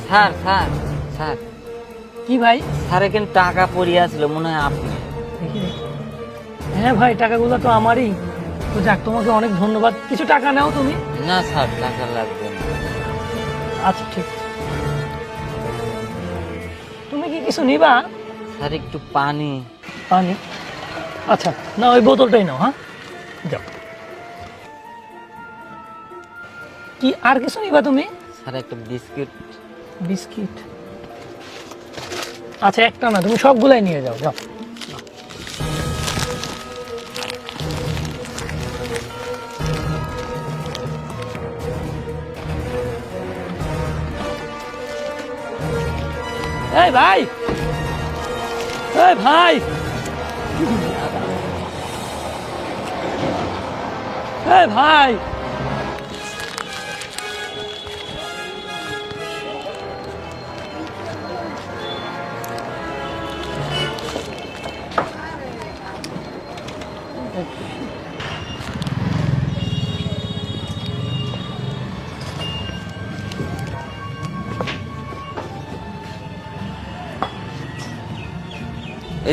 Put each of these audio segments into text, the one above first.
Sir sir sir কি ভাই? Sir এখানে টাকা পড়িয়া ছিল, মনে হয় আপনি। দেখি দেখি। হ্যাঁ ভাই, টাকাগুলো তো আমারই। তো যাক, তোমাকে অনেক ধন্যবাদ। কিছু টাকা নাও তুমি। না স্যার, টাকা লাগবে না। আচ্ছা ঠিক আছে। তুমি কি কিছু নিবা? স্যার একটু পানি। পানি? আচ্ছা, না ওই বোতলটাই নাও। হ্যাঁ, যাও। কি আর কিছু নিবা তুমি? স্যার একটা বিস্কিট। বিস্কিট? আচ্ছা, একটা না, তুমি সবগুলাই নিয়ে যাও। যাও। এই ভাই, এই ভাই, এই ভাই,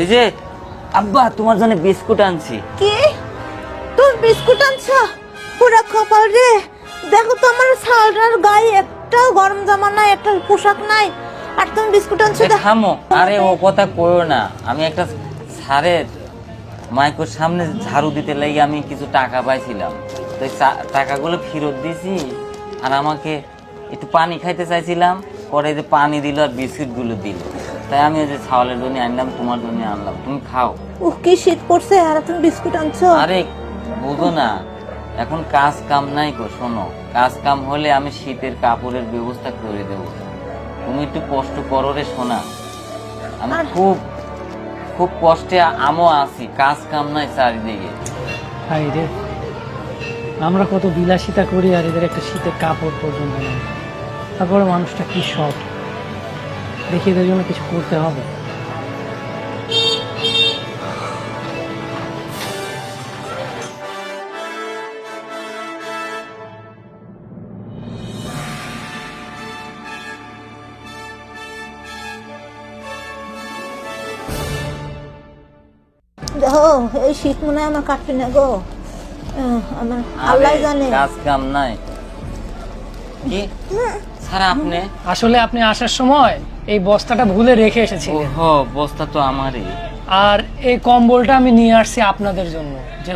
এই যে আব্বা, তোমার জন্য বিস্কুট আনছি। কি? তুমি বিস্কুট আনছো? পুরা কপাল রে। দেখো তো আমার শালটার গায়ে একটাও গরম জামা নাই, একটা পোশাক নাই, আর তুমি বিস্কুট আনছো? থামো, আরে ও কথা কইও না। আমি একটা স্যারের মাইকোর সামনে ঝাড়ু দিতে লাগি আমি কিছু টাকা পাইছিলাম, তো এই টাকাগুলো ফেরত দিছি। আর আমাকে একটু পানি খাইতে চাইছিলাম, পরে যে পানি দিল আর বিস্কিট গুলো দিল, তাই আমি ওই যে ছাওয়ালের জন্য আনলাম, তোমার জন্য আনলাম, তুমি খাও। কি শীত পড়ছে আর তুমি বিস্কুট আনছো? আরে বুঝো না, এখন কাজ কাম নাই গো। শোনো, কাজ কাম হলে আমি শীতের কাপড়ের ব্যবস্থা করে দেবো, তুমি একটু কষ্ট করো রে সোনা। আমি খুব খুব কষ্টে আমও আছি, কাজ কাম নাই চারিদিকে। ভাই রে, আমরা কত বিলাসিতা করি আর এদের একটা শীতের কাপড় পর্যন্ত নেই। তারপরে মানুষটা কি সব, দেখি এদের জন্য কিছু করতে হবে। দেখো, এই শীত মনে হয় আমার কাটবে না গো। আমার আল্লাহ আরে, জানে। কাজ কাম নাই কি স্যার আপনি? আসলে আপনি আসার সময় এই বস্তাটা ভুলে রেখে এসেছিলেন, ওহো, বস্তা তো আমারই। আর এই কম্বলটা আমি নিয়ে আসছি আপনাদের জন্য। যে